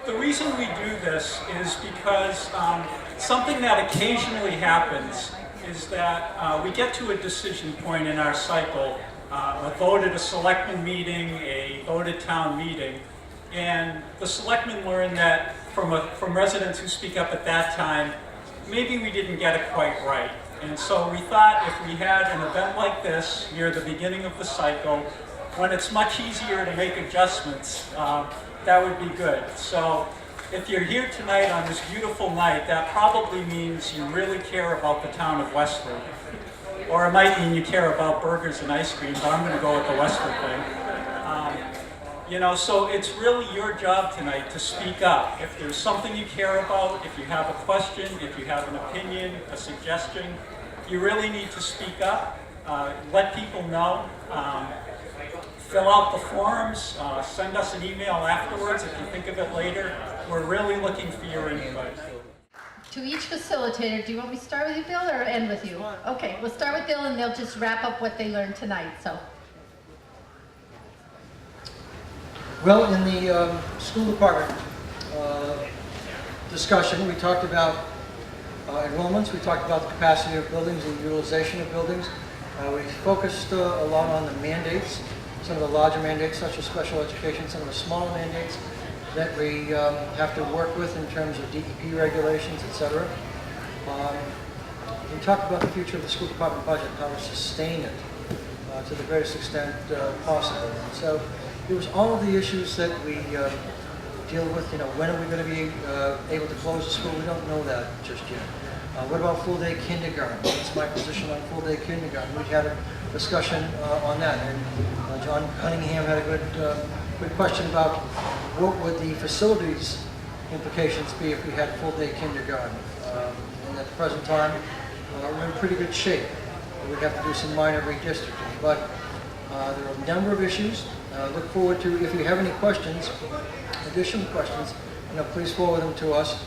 The reason we do this is because something that occasionally happens is that we get to a decision point in our cycle, a vote at a selectman meeting, a vote at town meeting, and the selectmen learn that from residents who speak up at that time, maybe we didn't get it quite right. And so we thought if we had an event like this near the beginning of the cycle, when it's much easier to make adjustments, that would be good. So if you're here tonight on this beautiful night, that probably means you really care about the town of Westford. Or it might mean you care about burgers and ice cream, but I'm going to go with the Westford thing. You know, so it's really your job tonight to speak up. If there's something you care about, if you have a question, if you have an opinion, a suggestion, you really need to speak up, let people know. Fill out the forms, send us an email afterwards if you think of it later. We're really looking for your input. To each facilitator, do you want me to start with you, Bill, or end with you? Okay, we'll start with Bill and they'll just wrap up what they learned tonight. So. Well, in the school department discussion, we talked about enrollments, we talked about the capacity of buildings and utilization of buildings. We focused a lot on the mandates, some of the larger mandates such as special education, some of the smaller mandates that we have to work with in terms of DEP regulations, etc. We talked about the future of the school department budget, how to sustain it to the greatest extent possible. And so it was all of the issues that we deal with. You know, when are we going to be able to close the school? We don't know that just yet. What about full-day kindergarten? What's my position on full-day kindergarten? We had a discussion on that, and John Cunningham had a good question about what would the facilities implications be if we had full-day kindergarten. And at the present time, we're in pretty good shape. We'd have to do some minor redistricting, but there are a number of issues. Look forward to, if you have any questions, additional questions, you know, please forward them to us,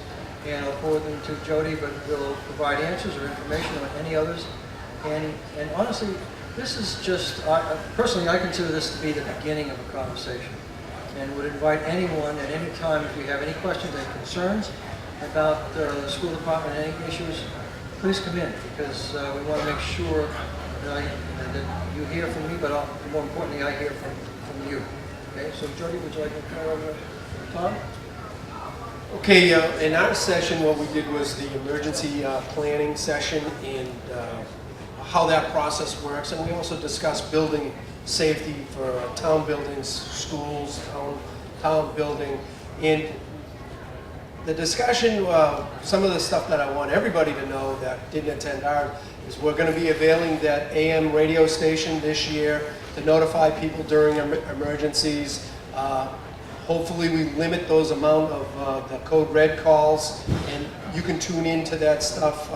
and I'll forward them to Jody, but we'll provide answers or information on any others. And honestly, this is just, personally, I consider this to be the beginning of a conversation, and would invite anyone at any time, if you have any questions and concerns about the school department and any issues, please come in, because we want to make sure that you hear from me, but more importantly, I hear from you. Okay, so Jody, would you like to turn over to Tom? Okay, in our session, what we did was the emergency planning session and how that process works, and we also discussed building safety for town buildings, schools, town building, and the discussion, some of the stuff that I want everybody to know that didn't attend ours, is we're going to be availing that AM radio station this year to notify people during emergencies. Hopefully we limit those amount of the code red calls, and you can tune into that stuff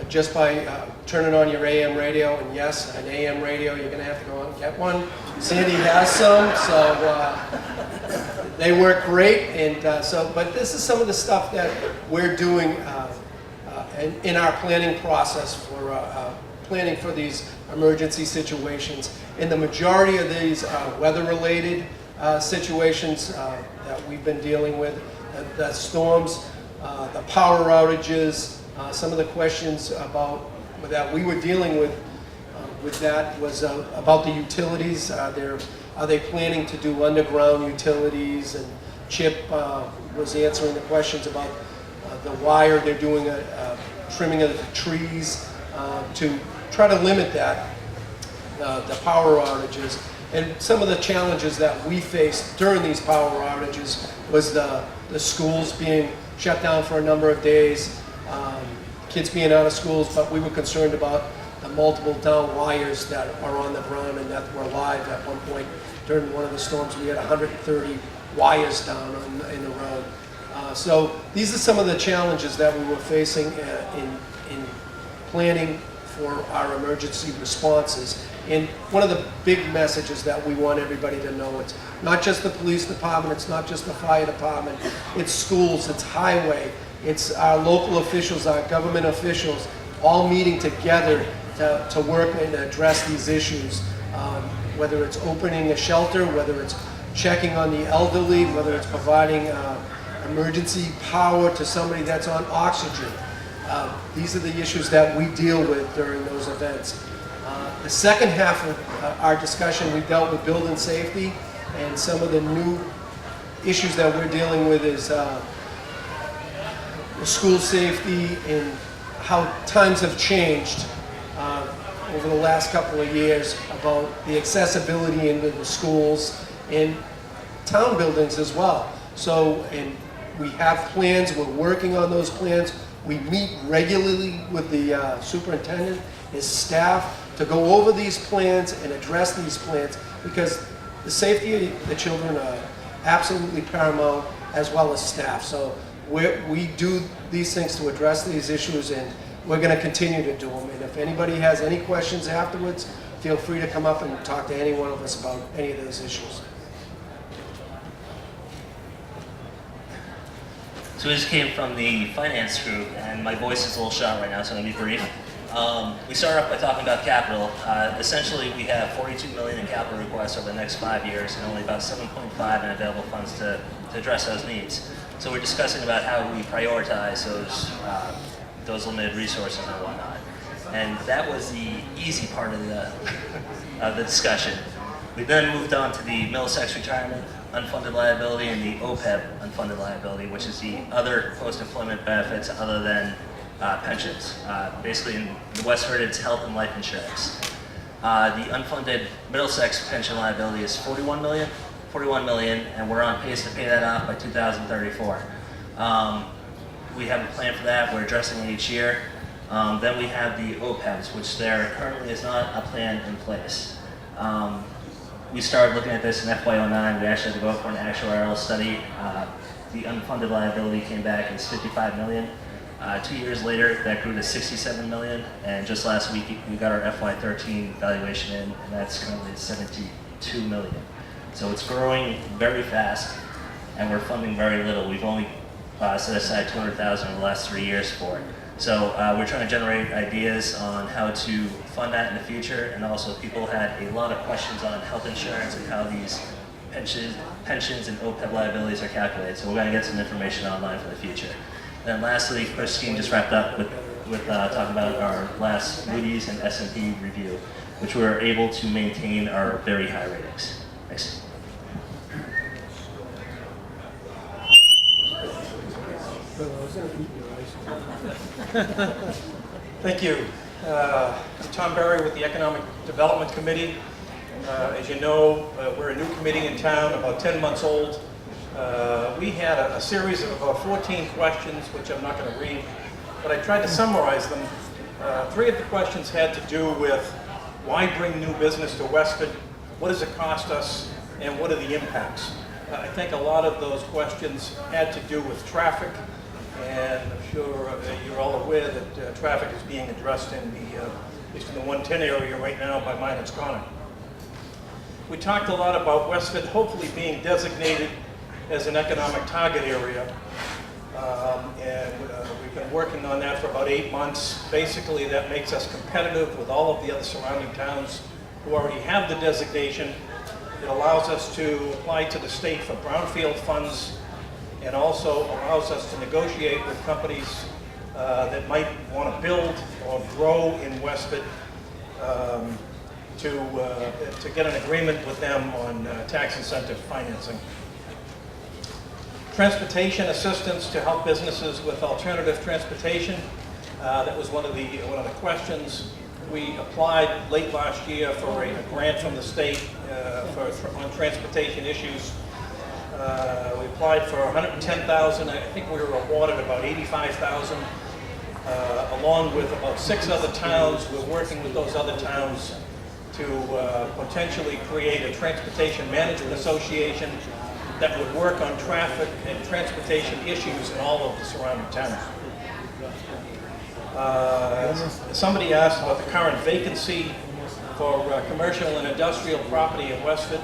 just by turning on your AM radio. And yes, an AM radio, you're going to have to go out and get one. Sandy has some, so they work great. And but this is some of the stuff that we're doing in our planning process for planning for these emergency situations. And the majority of these are weather-related situations that we've been dealing with, the storms, the power outages. Some of the questions about that we were dealing with that was about the utilities. Are they planning to do underground utilities? And Chip was answering the questions about the wire. They're doing a trimming of the trees to try to limit that, the power outages. And some of the challenges that we faced during these power outages was the schools being shut down for a number of days, kids being out of schools, but we were concerned about the multiple down wires that are on the ground and that were live at one point. During one of the storms, we had 130 wires down in the road. So these are some of the challenges that we were facing in planning for our emergency responses. And one of the big messages that we want everybody to know, it's not just the police department, it's not just the fire department, it's schools, it's highway, it's our local officials, our government officials, all meeting together to work and address these issues. Whether it's opening a shelter, whether it's checking on the elderly, whether it's providing emergency power to somebody that's on oxygen. These are the issues that we deal with during those events. The second half of our discussion, we dealt with building safety, and some of the new issues that we're dealing with is school safety and how times have changed over the last couple of years about the accessibility into the schools and town buildings as well. So, and we have plans, we're working on those plans. We meet regularly with the superintendent, his staff, to go over these plans and address these plans, because the safety of the children are absolutely paramount, as well as staff. So we do these things to address these issues, and we're going to continue to do them. And if anybody has any questions afterwards, feel free to come up and talk to any one of us about any of those issues. So we just came from the finance group, and my voice is a little shot right now, so I'm going to be brief. We started off by talking about capital. Essentially, we have $42 million in capital requests over the next 5 years, and only about 7.5 in available funds to address those needs. So we're discussing about how we prioritize those limited resources and whatnot. And that was the easy part of the discussion. We then moved on to the Middlesex retirement unfunded liability and the OPEB unfunded liability, which is the other post-employment benefits other than pensions. Basically, in the Westford, it's health and life insurance. The unfunded Middlesex pension liability is $41 million, and we're on pace to pay that off by 2034. We have a plan for that. We're addressing it each year. Then we have the OPEBs, which there currently is not a plan in place. We started looking at this in FY09. We actually had to go for an actuarial study. The unfunded liability came back as $55 million. 2 years later, that grew to $67 million, and just last week we got our FY13 valuation in, and that's currently at $72 million. So it's growing very fast, and we're funding very little. We've only set aside $200,000 over the last 3 years for it. So we're trying to generate ideas on how to fund that in the future, and also people had a lot of questions on health insurance and how these pensions and OPEB liabilities are calculated. So we're going to get some information online for the future. And then lastly, Christine just wrapped up with talking about our last Moody's and S&P review, which we were able to maintain our very high ratings. Thanks. Thank you. I'm Tom Berry with the Economic Development Committee. As you know, we're a new committee in town, about 10 months old. We had a series of about 14 questions, which I'm not going to read, but I tried to summarize them. 3 of the questions had to do with why bring new business to Westford, what does it cost us, and what are the impacts. I think a lot of those questions had to do with traffic, and I'm sure you're all aware that traffic is being addressed in at least in the 110 area right now by Miners Corner. We talked a lot about Westford hopefully being designated as an economic target area, and we've been working on that for about 8 months. Basically, that makes us competitive with all of the other surrounding towns who already have the designation. It allows us to apply to the state for brownfield funds, and also allows us to negotiate with companies that might want to build or grow in Westford to get an agreement with them on tax incentive financing. Transportation assistance to help businesses with alternative transportation. That was one of the questions. We applied late last year for a grant from the state on transportation issues. We applied for $110,000. I think we were awarded about $85,000, along with about 6 other towns. We're working with those other towns to potentially create a transportation management association that would work on traffic and transportation issues in all of the surrounding towns. Somebody asked about the current vacancy for commercial and industrial property in Westford.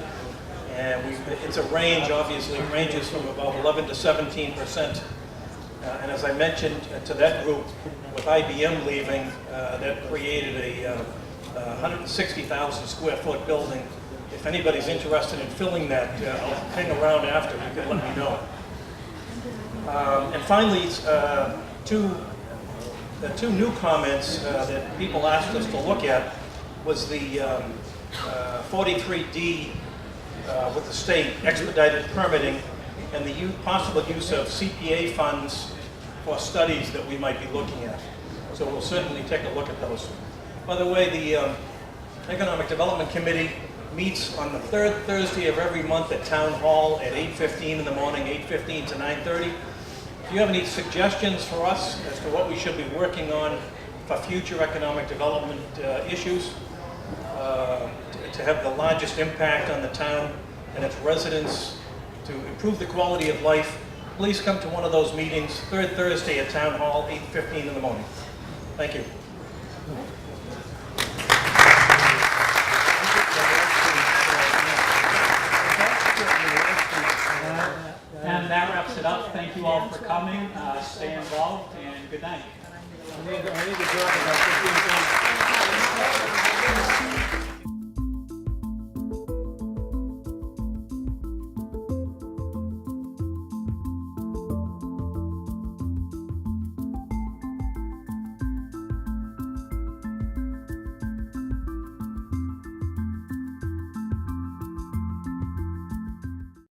And it's a range, obviously. It ranges from about 11 to 17%. And as I mentioned to that group, with IBM leaving, that created a 160,000 square foot building. If anybody's interested in filling that, I'll hang around after. You can let me know. And finally, the two new comments that people asked us to look at was the 43D with the state expedited permitting and the possible use of CPA funds for studies that we might be looking at. So we'll certainly take a look at those. By the way, the Economic Development Committee meets on the third Thursday of every month at Town Hall at 8:15 in the morning, 8:15 to 9:30. If you have any suggestions for us as to what we should be working on for future economic development issues, to have the largest impact on the town and its residents, to improve the quality of life, please come to one of those meetings, third Thursday at Town Hall, 8:15 in the morning. Thank you. And that wraps it up. Thank you all for coming. Stay involved, and good night. I need to drop about 15 things.